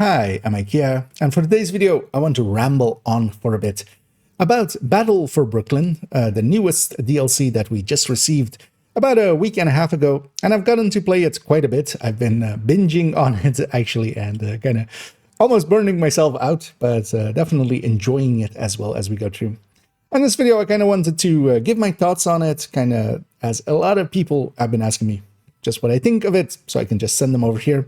Hi, I'm IKEA, and for today's video, I want to ramble on for a bit about Battle for Brooklyn, the newest DLC that we just received about a week and a half ago, and I've gotten to play it quite a bit. I've been binging on it, actually, and kind of almost burning myself out, but definitely enjoying it as well as we go through. In this video, I kind of wanted to give my thoughts on it, kind of as a lot of people have been asking me just what I think of it, so I can just send them over here.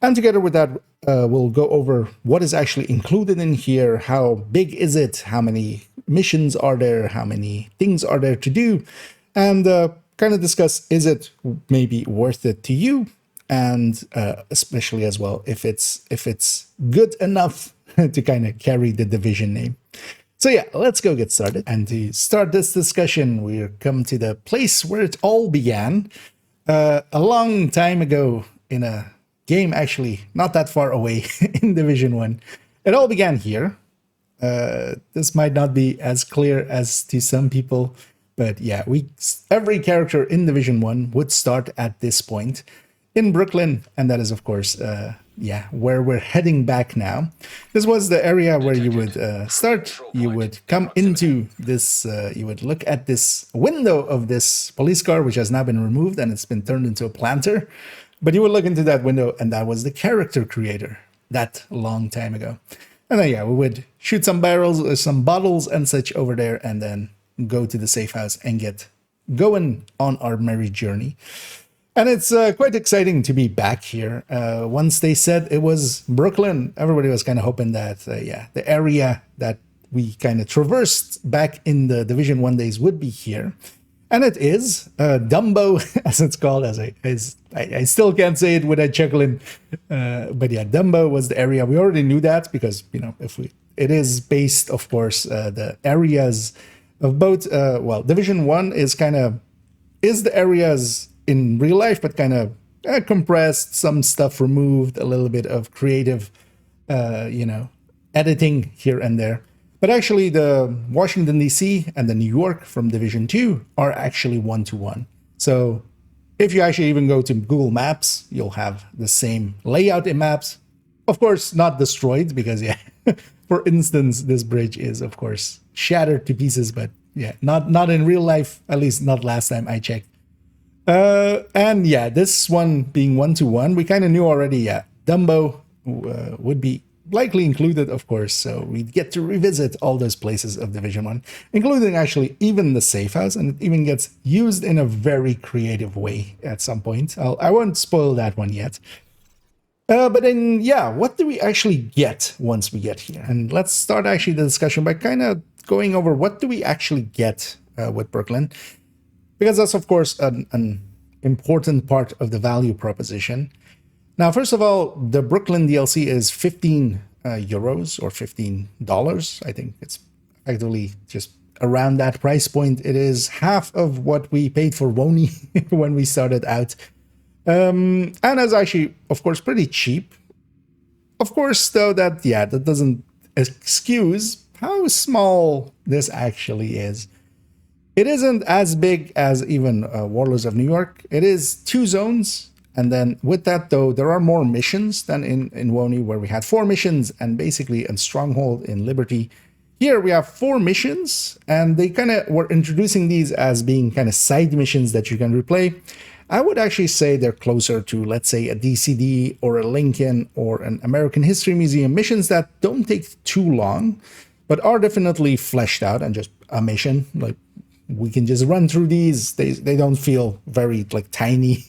And together with that, we'll go over what is actually included in here, how big is it, how many missions are there, how many things are there to do, and kind of discuss, is it maybe worth it to you, and especially as well, if it's good enough to kind of carry the Division name. So yeah, let's go get started. And to start this discussion, we're come to the place where it all began a long time ago in a game, actually not that far away in Division 1. It all began here. This might not be as clear as to some people, but yeah, every character in Division 1 would start at this point in Brooklyn, and that is of course yeah, where we're heading back now. This was the area where you would start. You would come into this, you would look at this window of this police car, which has now been removed and it's been turned into a planter. But you would look into that window, and that was the character creator that long time ago. And then, yeah, we would shoot some barrels, some bottles and such over there, and then go to the safe house and get going on our merry journey. And it's quite exciting to be back here. Once they said it was Brooklyn, everybody was kind of hoping that, yeah, the area that we kind of traversed back in the Division 1 days would be here. And it is Dumbo, as it's called, as I still can't say it without chuckling. But yeah, Dumbo was the area. We already knew that because, you know, it is based, of course, the areas of both, well, Division 1 is the areas in real life, but kind of compressed, some stuff removed, a little bit of creative, you know, editing here and there. But actually, the Washington, D.C. and the New York from Division 2 are actually one-to-one. So if you actually even go to Google Maps, you'll have the same layout in maps. Of course, not destroyed because, yeah, for instance, this bridge is, of course, shattered to pieces. But yeah, not in real life, at least not last time I checked. And yeah, this one being one-to-one, we kind of knew already, yeah, Dumbo would be likely included, of course, so we'd get to revisit all those places of Division 1, including actually even the safe house, and it even gets used in a very creative way at some point. I won't spoil that one yet. But then, yeah, what do we actually get once we get here? And let's start actually the discussion by kind of going over what do we actually get with Brooklyn, because that's, of course, an important part of the value proposition. Now, first of all, the Brooklyn DLC is 15 euros or $15. I think it's effectively just around that price point. It is half of what we paid for Wony when we started out. And it's actually, of course, pretty cheap. Of course, though, that doesn't excuse how small this actually is. It isn't as big as even Warlords of New York. It is 2 zones. And then with that, though, there are more missions than in Wony, where we had 4 missions and basically a stronghold in Liberty. Here we have 4 missions, and they kind of were introducing these as being kind of side missions that you can replay. I would actually say they're closer to, let's say, a DCD or a Lincoln or an American History Museum missions that don't take too long, but are definitely fleshed out and just a mission. Like, we can just run through these. They don't feel very, like, tiny.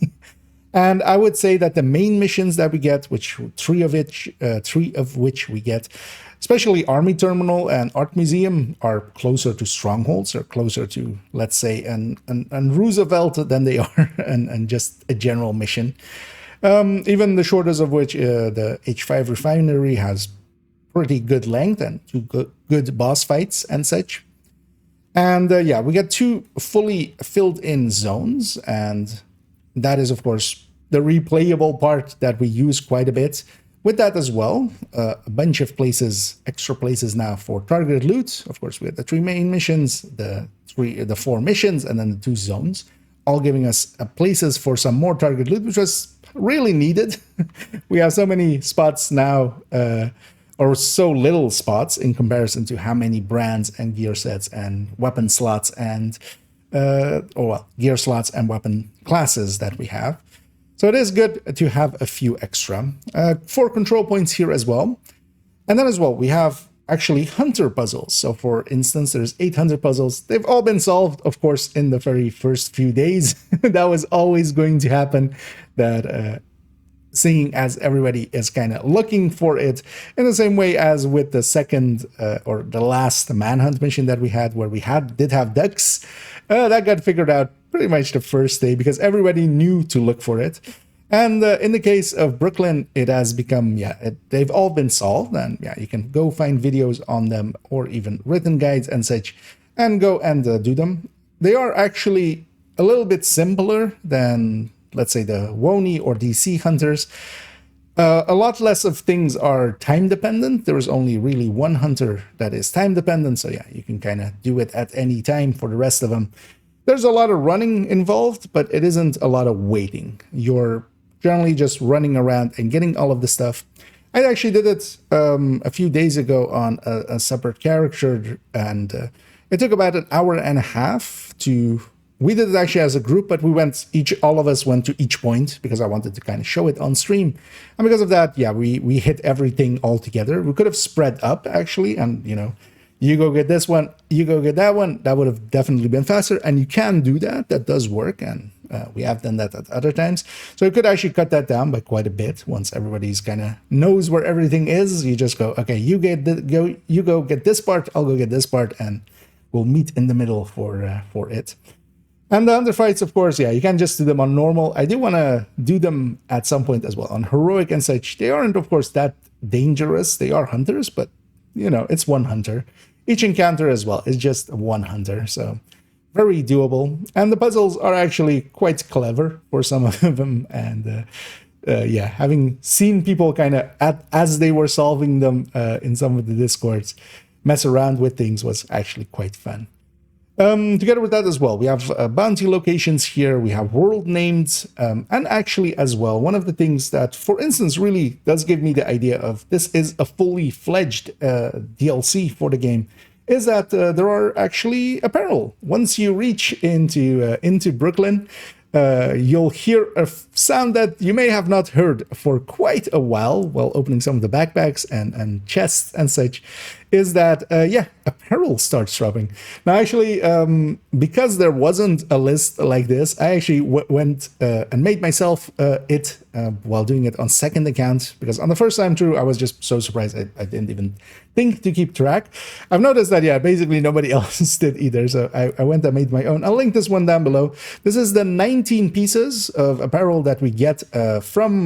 And I would say that the main missions that we get, which three of which we get, especially Army Terminal and Art Museum, are closer to strongholds, or closer to, let's say, an Roosevelt than they are and just a general mission. Even the shortest of which, the H5 refinery, has pretty good length and 2 good boss fights and such. And yeah, we get 2 fully filled in zones, and that is, of course, the replayable part that we use quite a bit. With that as well, a bunch of places, extra places now for targeted loot. Of course, we have the 3 main missions, the 4 missions, and then the 2 zones, all giving us places for some more targeted loot, which was really needed. We have so many spots now, or so little spots in comparison to how many brands and gear sets and weapon slots and, gear slots and weapon classes that we have. So it is good to have a few extra. 4 control points here as well. And then as well, we have actually hunter puzzles. So for instance, there's 8 hunter puzzles. They've all been solved, of course, in the very first few days. That was always going to happen, that seeing as everybody is kind of looking for it, in the same way as with the second or the last manhunt mission that we had, where we did have ducks. That got figured out pretty much the first day because everybody knew to look for it. And in the case of Brooklyn, it has become, they've all been solved. And you can go find videos on them or even written guides and such and go and do them. They are actually a little bit simpler than, let's say, the WONI or DC hunters. A lot less of things are time dependent. There is only really one hunter that is time dependent. So you can kind of do it at any time. For the rest of them, there's a lot of running involved, but it isn't a lot of waiting. You're generally just running around and getting all of the stuff. I actually did it a few days ago on a separate character, and it took about an hour and a half to... We did it actually as a group, but all of us went to each point because I wanted to kind of show it on stream. And because of that, we hit everything all together. We could have spread up actually, and you go get this one, you go get that one. That would have definitely been faster, and you can do that. That does work, and we have done that at other times. So you could actually cut that down by quite a bit once everybody's kind of knows where everything is. You just go, okay, you go get this part, I'll go get this part, and we'll meet in the middle for it. And the underfights, of course, you can't just do them on normal. I do want to do them at some point as well on heroic and such. They aren't, of course, that dangerous. They are hunters, but it's one hunter. Each encounter as well is just one hunter, so very doable. And the puzzles are actually quite clever for some of them. And having seen people kind of as they were solving them in some of the discords, mess around with things was actually quite fun. Together with that as well, we have bounty locations here, we have world names, and actually as well, one of the things that, for instance, really does give me the idea of this is a fully fledged DLC for the game, is that there are actually apparel. Once you reach into Brooklyn, you'll hear a sound that you may have not heard for quite a while opening some of the backpacks and chests and such, is that, apparel starts dropping. Now, actually, because there wasn't a list like this, I actually went and made myself it while doing it on second account, because on the first time through, I was just so surprised I didn't even think to keep track. I've noticed that, basically nobody else did either, so I went and made my own. I'll link this one down below. This is the 19 pieces of apparel that we get from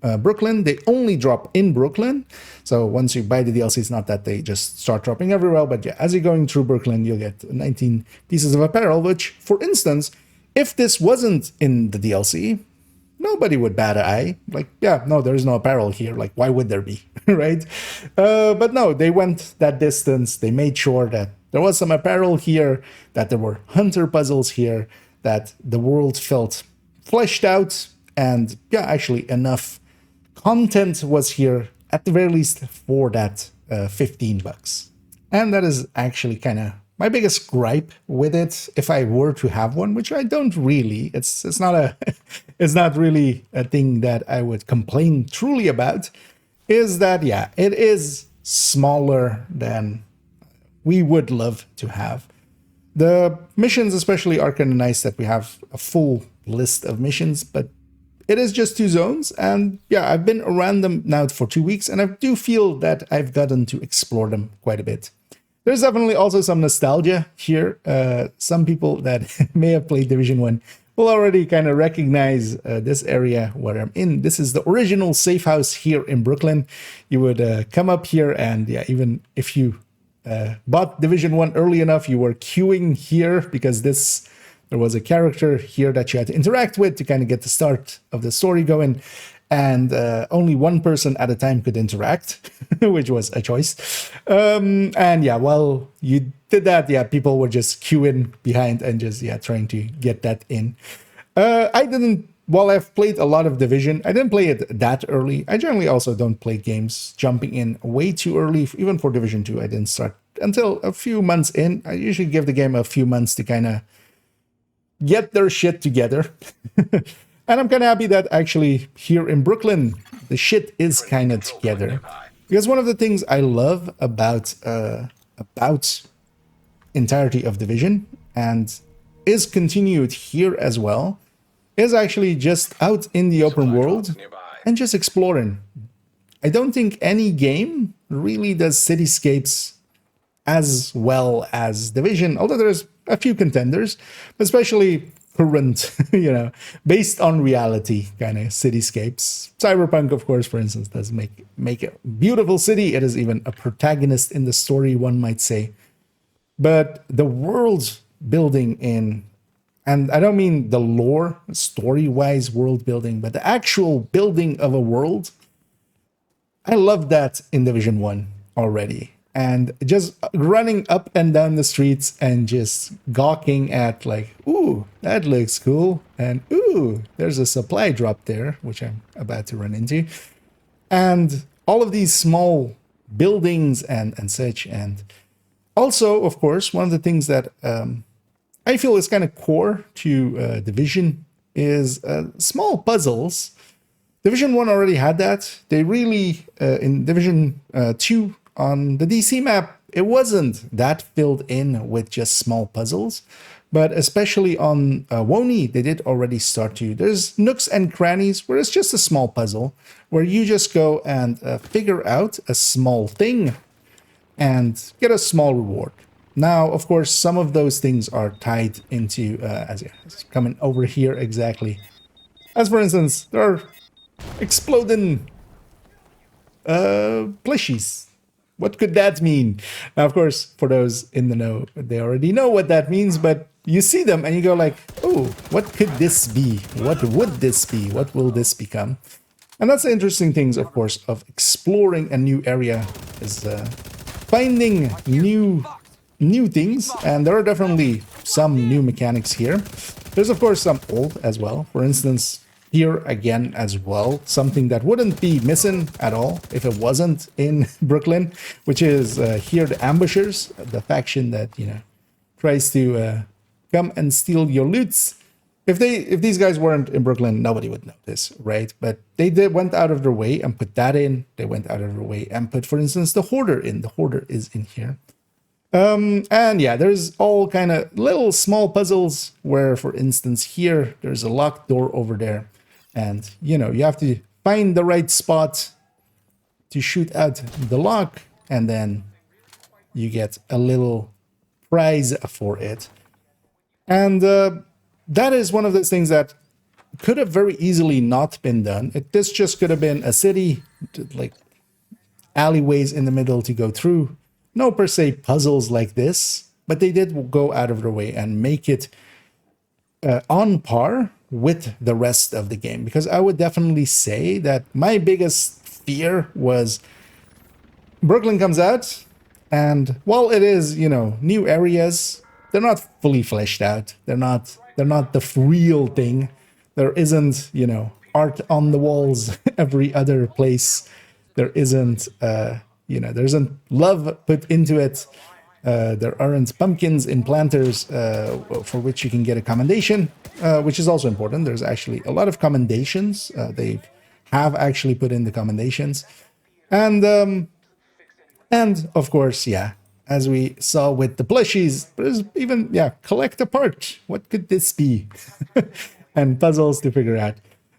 Brooklyn. They only drop in Brooklyn. So once you buy the DLC, it's not that they just start dropping everywhere, but as you're going through Brooklyn, you'll get 19 pieces of apparel, which, for instance, if this wasn't in the DLC, nobody would bat an eye. Like, no, there is no apparel here. Like, why would there be, right? But no, they went that distance. They made sure that there was some apparel here, that there were hunter puzzles here, that the world felt fleshed out, and actually enough content was here at the very least for that $15. And that is actually kind of my biggest gripe with it, if I were to have one, which I don't really. It's not it's not really a thing that I would complain truly about, is that it is smaller than we would love to have. The missions especially are kind of nice that we have a full list of missions, but it is just 2 zones, and I've been around them now for 2 weeks, and I do feel that I've gotten to explore them quite a bit. There's definitely also some nostalgia here. Some people that may have played Division 1 will already kind of recognize this area where I'm in. This is the original safe house here in Brooklyn. You would come up here, and even if you bought Division 1 early enough, you were queuing here because there was a character here that you had to interact with to kind of get the start of the story going. And only one person at a time could interact, which was a choice. While you did that, people were just queuing behind and just, trying to get that in. I didn't while I've played a lot of Division, I didn't play it that early. I generally also don't play games jumping in way too early. Even for Division 2, I didn't start until a few months in. I usually give the game a few months to kind of get their shit together. And I'm kind of happy that actually here in Brooklyn, the shit is kind of together. Because one of the things I love about entirety of Division, and is continued here as well, is actually just out in the open world and just exploring. I don't think any game really does cityscapes as well as Division, although there's a few contenders, especially current, based on reality kind of cityscapes. Cyberpunk, of course, for instance, does make a beautiful city. It is even a protagonist in the story, one might say. But the world building in, and I don't mean the lore, story-wise world building, but the actual building of a world, I love that in Division 1 already. And just running up and down the streets and just gawking at like, ooh, that looks cool. And ooh, there's a supply drop there, which I'm about to run into. And all of these small buildings and such. And also, of course, one of the things that I feel is kind of core to Division is small puzzles. Division 1 already had that. They really, in Division 2 on the DC map, it wasn't that filled in with just small puzzles. But especially on Wony, they did already start to. There's nooks and crannies where it's just a small puzzle, where you just go and figure out a small thing and get a small reward. Now, of course, some of those things are tied into, as it's coming over here exactly. As for instance, there are exploding plushies. What could that mean? Now, of course, for those in the know, they already know what that means, but you see them and you go like, oh, what could this be? What would this be? What will this become? And that's the interesting things, of course, of exploring a new area is finding new things, and there are definitely some new mechanics here. There's of course some old as well. For instance, here again as well, something that wouldn't be missing at all if it wasn't in Brooklyn, which is here the ambushers, the faction that tries to come and steal your loots. If these guys weren't in Brooklyn, nobody would notice, right? But they went out of their way and put that in. They went out of their way and put, for instance, the Hoarder in. The Hoarder is in here. And yeah, there's all kind of little small puzzles where, for instance, here, there's a locked door over there. And, you have to find the right spot to shoot out the lock. And then you get a little prize for it. And that is one of those things that could have very easily not been done. This just could have been a city, like alleyways in the middle to go through. No per se puzzles like this, but they did go out of their way and make it on par with the rest of the game. Because I would definitely say that my biggest fear was Brooklyn comes out, and while it is, new areas, they're not fully fleshed out. They're not the real thing. There isn't, art on the walls every other place. There isn't there isn't love put into it. There aren't pumpkins in planters for which you can get a commendation, which is also important. There's actually a lot of commendations. They have actually put in the commendations. And of course, yeah, as we saw with the plushies, there's even, collect a part. What could this be? And puzzles to figure out.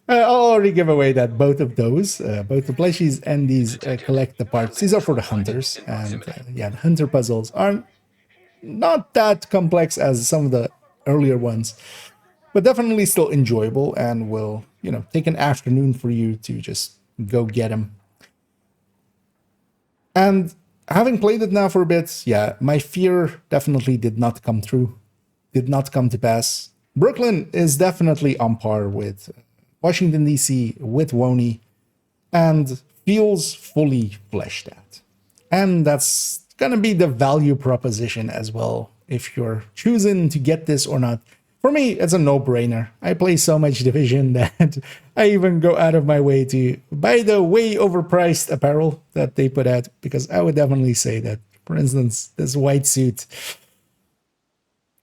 I'll already give away that both of those, both the plushies and these collect the parts, these are for the hunters. And the hunter puzzles are not that complex as some of the earlier ones, but definitely still enjoyable and will, take an afternoon for you to just go get them. And having played it now for a bit, my fear definitely did not come true, did not come to pass. Brooklyn is definitely on par with Washington, D.C., with Wony, and feels fully fleshed out. And that's going to be the value proposition as well, if you're choosing to get this or not. For me, it's a no-brainer. I play so much Division that I even go out of my way to buy the way overpriced apparel that they put out, because I would definitely say that, for instance, this white suit,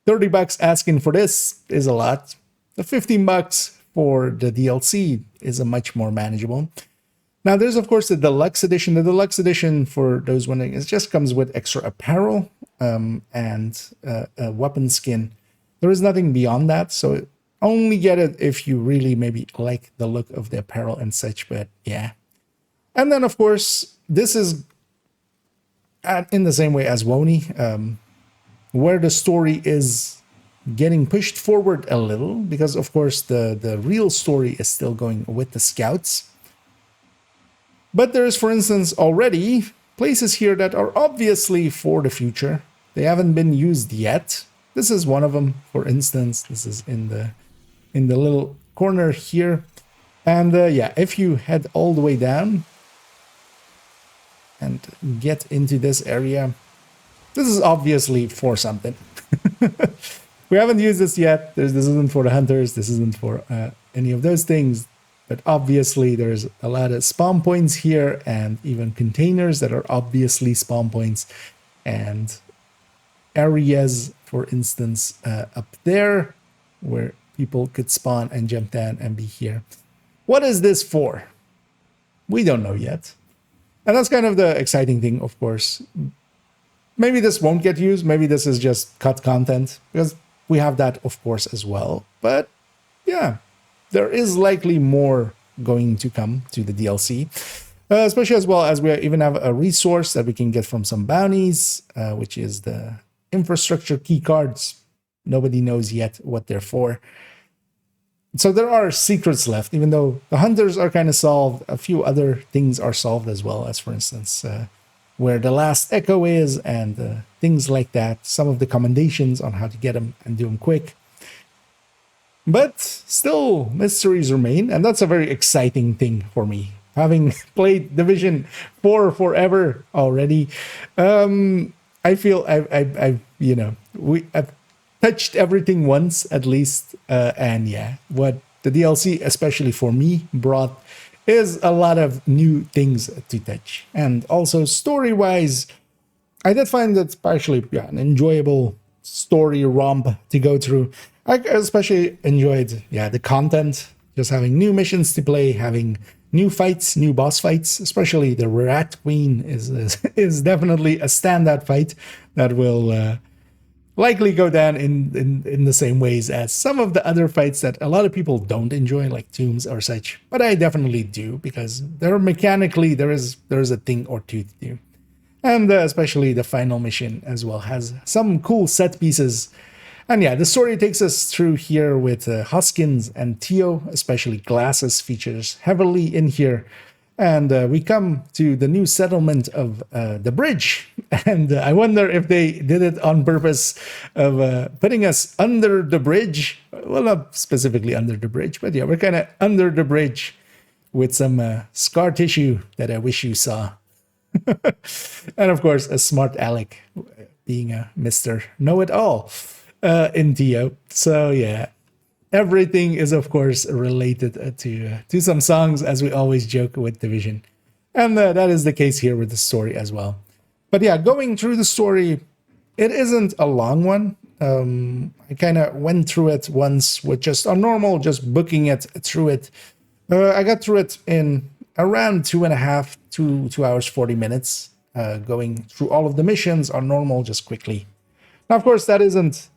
30 bucks asking for this is a lot. The 15 bucks for the DLC is a much more manageable. Now, there's, of course, the deluxe edition. The deluxe edition, for those wondering, it just comes with extra apparel and a weapon skin. There is nothing beyond that, so only get it if you really maybe like the look of the apparel and such, but yeah. And then, of course, this is in the same way as Wony, where the story is getting pushed forward a little, because, of course, the real story is still going with the scouts. But there's, for instance, already places here that are obviously for the future. They haven't been used yet. This is one of them, for instance. This is in the little corner here. And yeah, if you head all the way down and get into this area, this is obviously for something. We haven't used this yet. This isn't for the hunters. This isn't for any of those things. But obviously, there's a lot of spawn points here and even containers that are obviously spawn points. And areas, for instance, up there where people could spawn and jump down and be here. What is this for? We don't know yet. And that's kind of the exciting thing, of course. Maybe this won't get used. Maybe this is just cut content, because we have that, of course, as well. But yeah, there is likely more going to come to the DLC, especially as well as we even have a resource that we can get from some bounties, which is the infrastructure key cards. Nobody knows yet what they're for. So there are secrets left, even though the hunters are kind of solved. A few other things are solved as well, as for instance, where the last echo is and things like that. Some of the commendations on how to get them and do them quick. But still, mysteries remain, and that's a very exciting thing for me. Having played Division 4 forever already, I feel I've touched everything once at least, and yeah, what the DLC, especially for me, brought is a lot of new things to touch. And also story-wise, I did find that partially an enjoyable story romp to go through. I especially enjoyed the content, just having new missions to play, having new fights, new boss fights. Especially the Rat Queen is definitely a standout fight that will likely go down in the same ways as some of the other fights that a lot of people don't enjoy, like Tombs or such. But I definitely do, because there mechanically there is a thing or two to do. And especially the final mission as well has some cool set pieces. And yeah, the story takes us through here with Hoskins and Tio, especially Glasses features heavily in here. And we come to the new settlement of the bridge. And I wonder if they did it on purpose of putting us under the bridge. Well, not specifically under the bridge, but yeah, we're kind of under the bridge with some scar tissue that I wish you saw. And of course, a smart Alec being a Mr. Know-It-All in Tio. So yeah, everything is of course related to some songs, as we always joke with Division. And that is the case here with the story as well. But yeah, going through the story, it isn't a long one. I kind of went through it once with just a normal, just booking it through it. I got through it in around 2 hours, 40 minutes, going through all of the missions on normal, just quickly. Now, of course, that isn't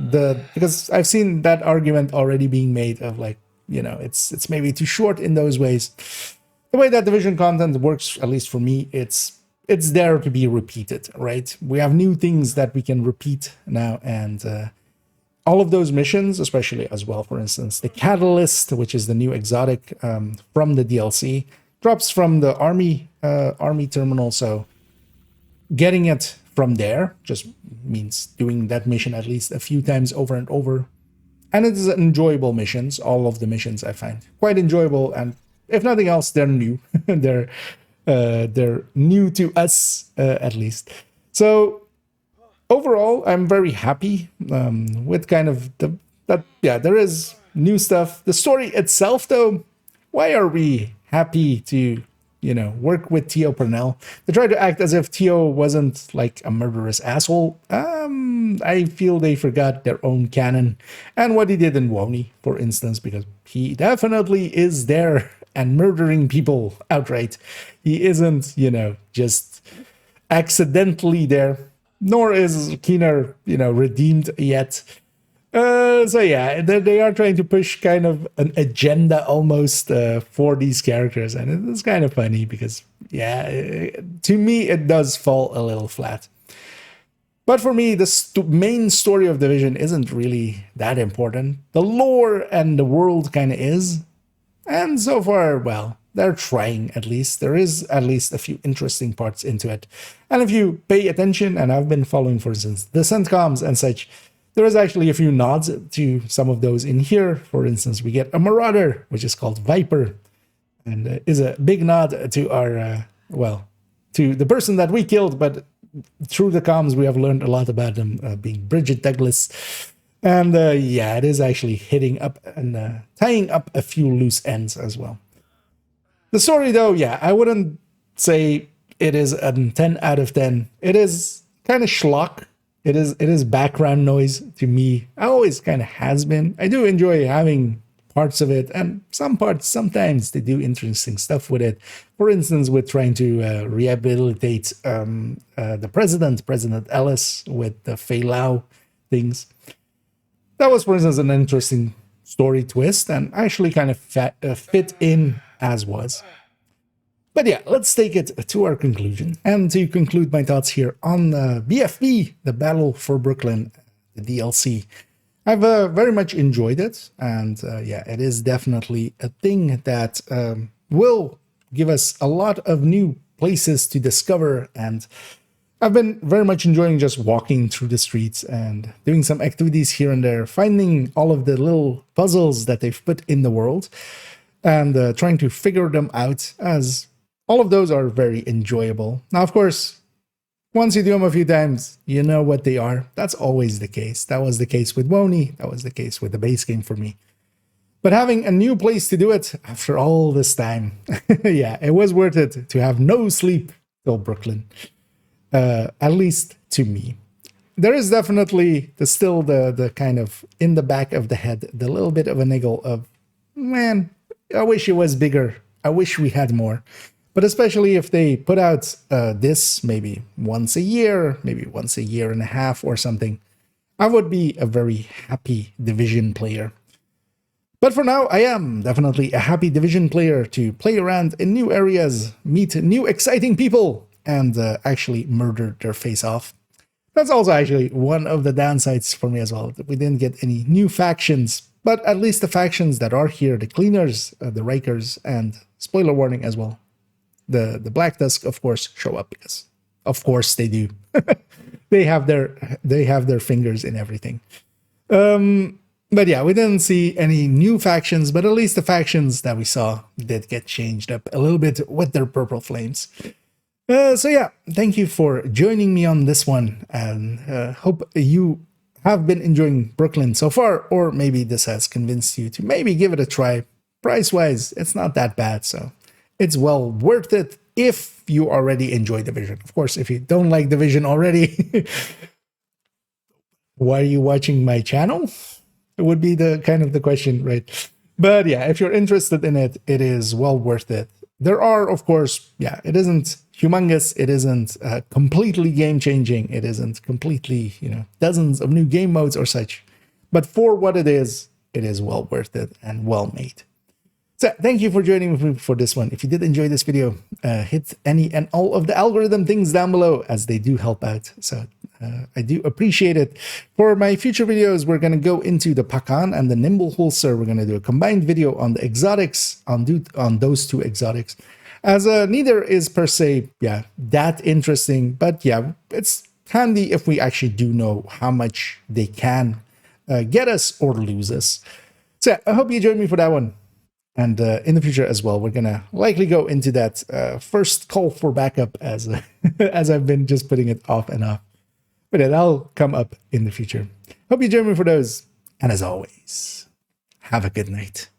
because I've seen that argument already being made of like, it's maybe too short in those ways. The way that Division content works, at least for me, it's there to be repeated, right? We have new things that we can repeat now, and all of those missions, especially as well, for instance, the Catalyst, which is the new exotic from the DLC, drops from the army terminal, so getting it from there just means doing that mission at least a few times over and over. And it is enjoyable missions. All of the missions I find quite enjoyable, and if nothing else, they're new. they're new to us, at least. So overall, I'm very happy with kind of the that, yeah, there is new stuff. The story itself, though, why are we happy to, work with Tio Purnell? They try to act as if Tio wasn't like a murderous asshole. I feel they forgot their own canon and what he did in Wony, for instance, because he definitely is there and murdering people outright. He isn't, just accidentally there, nor is Keener, redeemed yet. So yeah, they are trying to push kind of an agenda almost for these characters, and it's kind of funny because, yeah, to me it does fall a little flat. But for me, the main story of Division isn't really that important. The lore and the world kind of is, and so far, well, they're trying at least. There is at least a few interesting parts into it, and if you pay attention, and I've been following, for instance, the Centcoms and such. There is actually a few nods to some of those in here. For instance, we get a Marauder, which is called Viper, and is a big nod to our, to the person that we killed, but through the comms, we have learned a lot about them being Bridget Douglas. And yeah, it is actually hitting up and tying up a few loose ends as well. The story, though, yeah, I wouldn't say it is a 10 out of 10. It is kind of schlock. It is background noise to me. I always kind of has been. I do enjoy having parts of it, and some parts, sometimes they do interesting stuff with it. For instance, with trying to rehabilitate the President Ellis, with the Fei Lao things. That was, for instance, an interesting story twist, and actually kind of fit in as was. But yeah, let's take it to our conclusion. And to conclude my thoughts here on BFB, the Battle for Brooklyn, the DLC. I've very much enjoyed it. And yeah, it is definitely a thing that will give us a lot of new places to discover. And I've been very much enjoying just walking through the streets and doing some activities here and there, finding all of the little puzzles that they've put in the world and trying to figure them out, as all of those are very enjoyable. Now, of course, once you do them a few times, you know what they are. That's always the case. That was the case with Wony. That was the case with the base game for me. But having a new place to do it after all this time, yeah, it was worth it to have no sleep till Brooklyn. At least to me. There is definitely still the kind of in the back of the head, the little bit of a niggle of, man, I wish it was bigger. I wish we had more. But especially if they put out this maybe once a year, maybe once a year and a half or something, I would be a very happy Division player. But for now, I am definitely a happy Division player to play around in new areas, meet new exciting people, and actually murder their face off. That's also actually one of the downsides for me as well, that we didn't get any new factions, but at least the factions that are here, the Cleaners, the Rakers, and spoiler warning as well, the Black Tusk, of course, show up, because of course they do. they have their fingers in everything. But yeah, we didn't see any new factions, but at least the factions that we saw did get changed up a little bit with their purple flames. So yeah, thank you for joining me on this one, and hope you have been enjoying Brooklyn so far, or maybe this has convinced you to maybe give it a try. Price-wise, it's not that bad, so it's well worth it if you already enjoy Division. Of course, if you don't like Division already, why are you watching my channel? It would be the kind of the question, right? But yeah, if you're interested in it, it is well worth it. There are, of course, yeah, it isn't humongous. It isn't completely game-changing. It isn't completely, dozens of new game modes or such. But for what it is well worth it and well made. So thank you for joining me for this one. If you did enjoy this video, hit any and all of the algorithm things down below, as they do help out. So I do appreciate it. For my future videos, we're going to go into the Pakan and the Nimble Holster. We're going to do a combined video on the exotics, on those two exotics, as neither is per se, yeah, that interesting. But yeah, it's handy if we actually do know how much they can get us or lose us. So I hope you join me for that one. And in the future as well, we're going to likely go into that first call for backup, as as I've been just putting it off and off. But that'll come up in the future. Hope you join me for those. And as always, have a good night.